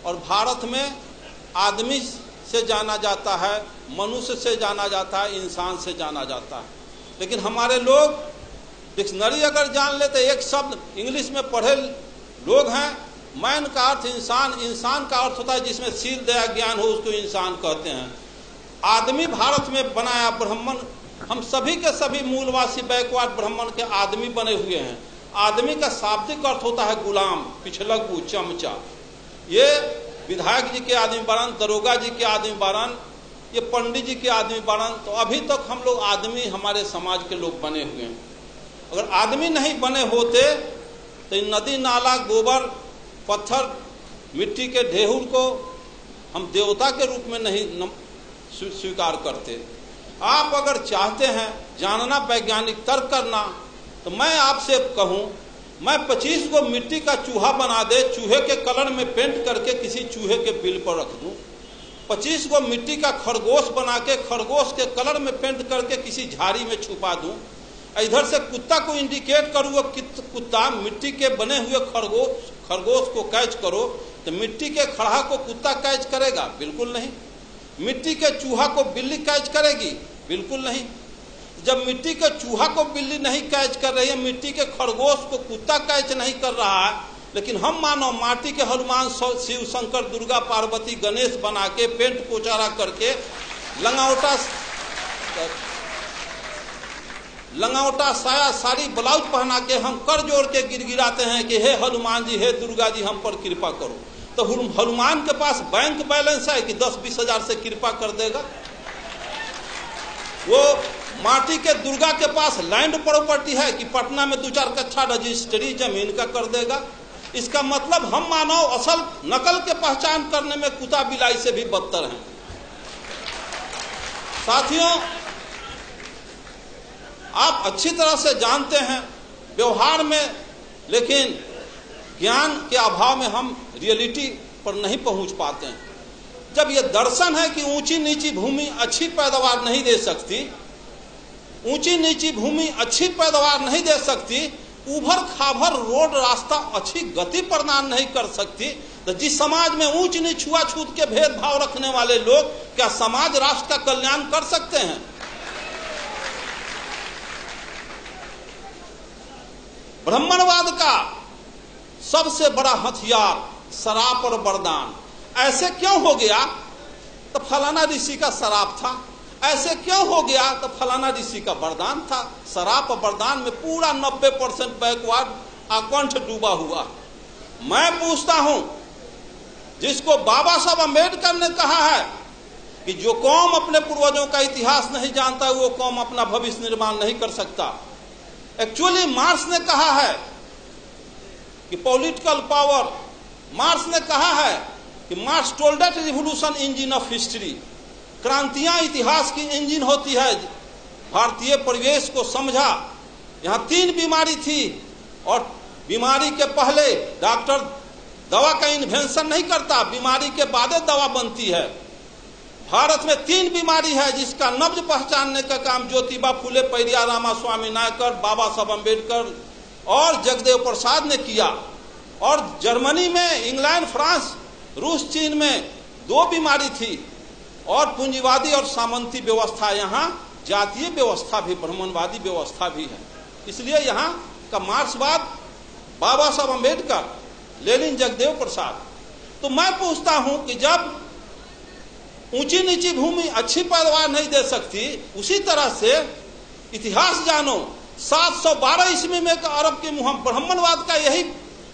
और भारत में आदमी से जाना जाता है, मनुष्य से जाना जाता है, इंसान से जाना जाता है। लेकिन हमारे लोग डिक्शनरी अगर जान लेते, एक शब्द इंग्लिश में पढ़े लोग हैं, मैन का अर्थ इंसान, इंसान का अर्थ होता है जिसमें शील दया ज्ञान हो, उसको इंसान कहते हैं। आदमी भारत में बनाया ब्राह्मण, हम सभी के सभी मूलवासी बैकवर्ड ब्राह्मण के आदमी बने हुए हैं। आदमी का शाब्दिक अर्थ होता है गुलाम, पिछलग्गू, चमचा। ये विधायक जी के आदमी बारन, दरोगा जी के आदमी बारन, ये पंडित जी के आदमी बारन। तो अभी तक हम लोग आदमी, हमारे समाज के लोग बने हुए हैं। अगर आदमी नहीं बने होते तो नदी नाला, गोबर, पत्थर, मिट्टी के ढेहूर को हम देवता के रूप में नहीं स्वीकार करते। आप अगर चाहते हैं जानना, वैज्ञानिक तर्क करना, तो मैं आपसे कहूं, मैं 25 को मिट्टी का चूहा बना दे, चूहे के कलर में पेंट करके किसी चूहे के बिल पर रख दूं, 25 को मिट्टी का खरगोश बना के खरगोश के कलर में पेंट करके किसी झाड़ी में छुपा दूं, इधर से कुत्ता को इंडिकेट करूँ, कुत्ता मिट्टी के बने हुए खरगोश को कैच करो, तो मिट्टी के खड़हा को कुत्ता कैच करेगा? बिल्कुल नहीं। मिट्टी के चूहा को बिल्ली कैच करेगी? बिल्कुल नहीं। जब मिट्टी के चूहा को बिल्ली नहीं कैच कर रही है, मिट्टी के खरगोश को कुत्ता कैच नहीं कर रहा है, लेकिन हम मानो माटी के हनुमान, शिव, शंकर, दुर्गा, पार्वती, गणेश बना के पेंट पोचारा करके लंगौटा साया साड़ी ब्लाउज पहना के हम कर जोड़ के गिड़गिड़ाते हैं कि हे हनुमान जी, हे दुर्गा जी, हम पर कृपा करो। तो हनुमान के पास बैंक बैलेंस है कि 10-20 हजार से कृपा कर देगा? वो माटी के दुर्गा के पास लैंड प्रॉपर्टी है कि पटना में 2-4 कट्ठा रजिस्ट्री जमीन का कर देगा? इसका मतलब हम मानव असल नकल के पहचान करने में कुत्ता बिलाई से भी बदतर हैं। साथियों, आप अच्छी तरह से जानते हैं व्यवहार में, लेकिन ज्ञान के अभाव में हम रियलिटी पर नहीं पहुंच पाते हैं। जब यह दर्शन है कि ऊंची नीची भूमि अच्छी पैदावार नहीं दे सकती, ऊंची नीची भूमि अच्छी पैदावार नहीं दे सकती, उभर खाभर रोड रास्ता अच्छी गति प्रदान नहीं कर सकती, तो जिस समाज में ऊंच नीच छुआछूत के भेदभाव रखने वाले लोग क्या समाज राष्ट्र का कल्याण कर सकते हैं? ब्राह्मणवाद का सबसे बड़ा हथियार शराब और वरदान। ऐसे क्यों हो गया? तो फलाना ऋषि का शराब था। ऐसे क्यों हो गया? तो फलाना ऋषि का वरदान था। शराब और वरदान में पूरा 90% बैकवर्ड आकंठ डूबा हुआ। मैं पूछता हूं, जिसको बाबा साहब अम्बेडकर ने कहा है कि जो कौम अपने पूर्वजों का इतिहास नहीं जानता, वो कौम अपना भविष्य निर्माण नहीं कर सकता। एक्चुअली मार्क्स ने कहा है कि पॉलिटिकल पावर, मार्क्स ने कहा है कि Marx told that revolution engine of history, क्रांतियां इतिहास की इंजन होती है। भारतीय परिवेश को समझा। यहां 3 बीमारी थी और बीमारी के पहले डॉक्टर दवा का इन्वेंशन नहीं करता, बीमारी के बाद दवा बनती है। भारत में 3 बीमारी है जिसका नब्ज पहचानने का काम ज्योतिबा फुले, पेरियार रामास्वामी नायकर, बाबा साहब अम्बेडकर और जगदेव प्रसाद ने किया। और जर्मनी में, इंग्लैंड, फ्रांस, रूस, चीन में 2 बीमारी थी। और पूंजीवादी और सामंती व्यवस्था, यहाँ जातीय व्यवस्था भी, ब्राह्मणवादी व्यवस्था भी है। इसलिए यहाँ का मार्क्सवाद बाबा साहब अम्बेडकर, लेनिन, जगदेव प्रसाद। तो मैं पूछता हूं कि जब ऊंची नीची भूमि अच्छी पैदावार नहीं दे सकती, उसी तरह से इतिहास जानो। 712 ईस्वी में अरब के ब्राह्मणवाद का यही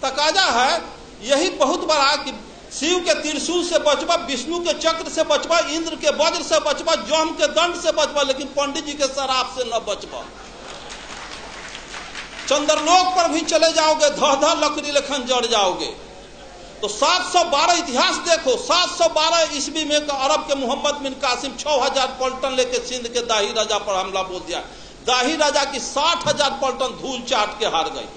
तकाजा है, यही बहुत बड़ा कि शिव के त्रिशूल से बचबा, विष्णु के चक्र से बचबा, इंद्र के वज्र से बचबा, जम के दंड से बचबा, लेकिन पंडित जी के शराब से न बचबा। चंद्रलोक पर भी चले जाओगे, धह लकड़ी लेखन जड़ जाओगे। तो 712 इतिहास देखो। 712 ईस्वी में अरब के मोहम्मद बिन कासिम 6000 पलटन लेके सिंध के दाही राजा पर हमला बोल दिया। दाही राजा की 60,000 पलटन धूल चाट के हार गई।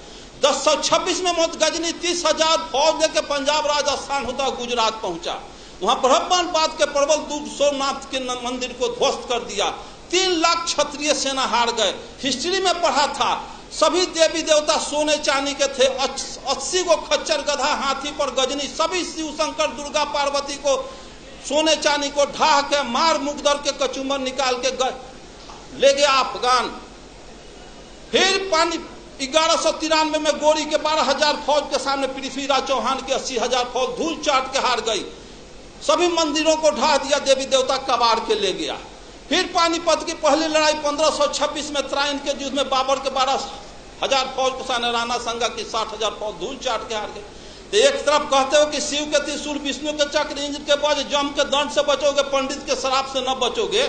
1026 में मोहम्मद गजनी 30,000 फौज लेके पंजाब, राजस्थान होता गुजरात पहुंचा। वहां ब्रह्मणवाद के प्रबल दूत सोमनाथ के मंदिर को ध्वस्त कर दिया। 3 लाख क्षत्रिय सेना हार गए। हिस्ट्री में पढ़ा था सभी देवी देवता सोने चांदी के थे। 80 को खच्चर गधा हाथी पर गजनी, सभी शिव शंकर दुर्गा पार्वती को सोने चांदी को ढाह के मार मुकदर के कचूमर निकाल के ले गया अफगान। फिर पानी 1193 में गोरी के 12,000 फौज के सामने पृथ्वीराज चौहान के 80,000 फौज धूल चाट के हार गई। सभी मंदिरों को ढा दिया, देवी देवता कबाड़ के ले गया। फिर पानीपत की पहली लड़ाई 1526 में त्राइन के युद्ध में बाबर के 12,000 फौज के सामने राणा संगा की 60,000 फौज धूल चाट के हार गई। तो एक तरफ कहते हो कि शिव के त्रिशूल, विष्णु के चक्र, इंद्र के वज्र, जम के दंड से बचोगे, पंडित के शराब से न बचोगे।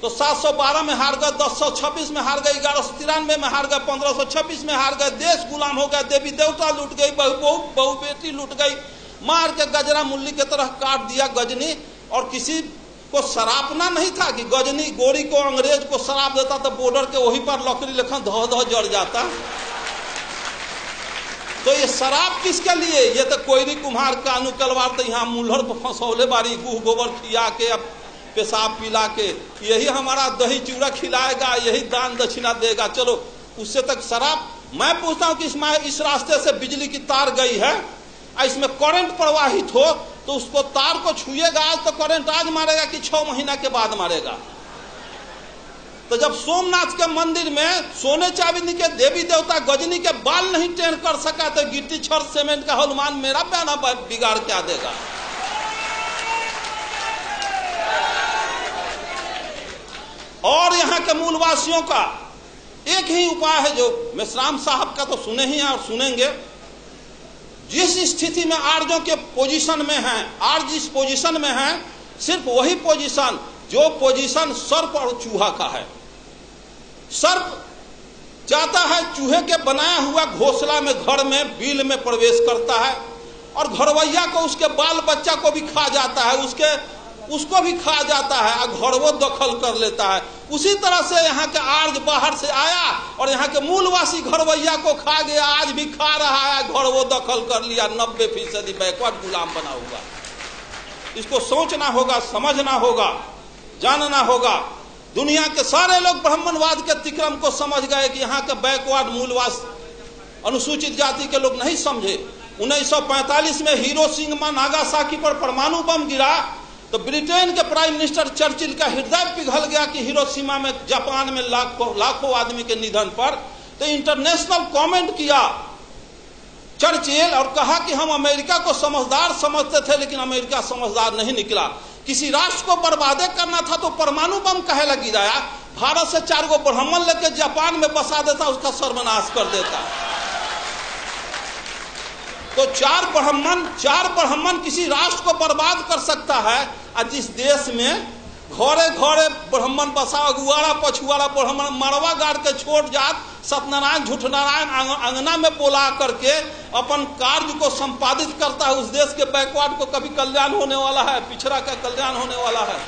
तो 712 में हार गए, 1026 में हार गए, 1193 में हार गए, 1526 में हार गए। देश गुलाम हो गया, देवी देवता लूट गई, बहु बेटी लूट गई, मार के गजरा मुल्ली की तरह काट दिया गजनी। और किसी को शरापना नहीं था कि गजनी गोरी को अंग्रेज को शराप देता तो बॉर्डर के वहीं पर लकड़ी लेखन धो धो जड़ जाता। तो ये शराब किसके लिए? ये तो कोयरी कुम्हार कानू कलवार तो यहाँ मुल्हर पर फंसौले बारी, गुह गोबर खिया के, अब पेशाब पिला के, यही हमारा दही चूड़ा खिलाएगा, यही दान दक्षिणा देगा, चलो उससे तक शराब। मैं पूछता हूँ कि इस रास्ते से बिजली की तार गई है, इसमें करंट प्रवाहित हो तो उसको तार को छुएगा आज तो करंट आज मारेगा कि 6 महीना के बाद मारेगा? तो जब सोमनाथ के मंदिर में सोने चांदी के देवी देवता गजनी के बाल नहीं टेढ़ कर सका तो गिट्टी छड़ सीमेंट का हनुमान मेरा बयाना बिगाड़ क्या देगा? और यहाँ के मूलवासियों का एक ही उपाय है, जो मेश्राम साहब का तो सुने ही हैं और सुनेंगे। जिस स्थिति में आर्यों के पोजीशन में हैं, आर्य जिस पोजीशन में हैं, सिर्फ वही पोजीशन जो पोजीशन सर्प और चूहा का है। सर्प जाता है चूहे के बनाया हुआ घोंसला में, घर में, बिल में प्रवेश करता है और घरवैया को, उसके बाल बच्चा को भी खा जाता है, उसको भी खा जाता है और घरवो दखल कर लेता है। उसी तरह से यहाँ के आर्य बाहर से आया और यहाँ के मूलवासी घरवैया को खा गया, आज भी खा रहा है, घरवो दखल कर लिया। 90% बैकवर्ड गुलाम बना हुआ। इसको सोचना होगा, समझना होगा, जानना होगा। दुनिया के सारे लोग ब्राह्मणवाद के तिक्रम को समझ गए कि यहाँ के बैकवर्ड मूलवास अनुसूचित जाति के लोग नहीं समझे। 1945 में हिरोशिमा नागासाकी पर परमाणु बम गिरा तो ब्रिटेन के प्राइम मिनिस्टर चर्चिल का हृदय पिघल गया कि हिरोशिमा में, जापान में लाखों आदमी के निधन पर। तो इंटरनेशनल कमेंट किया चर्चिल और कहा कि हम अमेरिका को समझदार समझते थे लेकिन अमेरिका समझदार नहीं निकला। किसी राष्ट्र को बर्बादे करना था तो परमाणु बम काहे लग गिराया? भारत से 4 गो ब्राह्मण लेकर जापान में बसा देता, उसका सर्वनाश कर देता। तो 4 ब्राह्मण किसी राष्ट्र को बर्बाद कर सकता है। और जिस देश में घरे घरे ब्राह्मण बसा, अगुआड़ा पछुआड़ा ब्राह्मण मरवा गाड़ के छोड़ जात, सत्यनारायण झूठनारायण अंगना में बोला करके अपन कार्य को संपादित करता है, उस देश के बैकवर्ड को कभी कल्याण होने वाला है? पिछड़ा का कल्याण होने वाला है?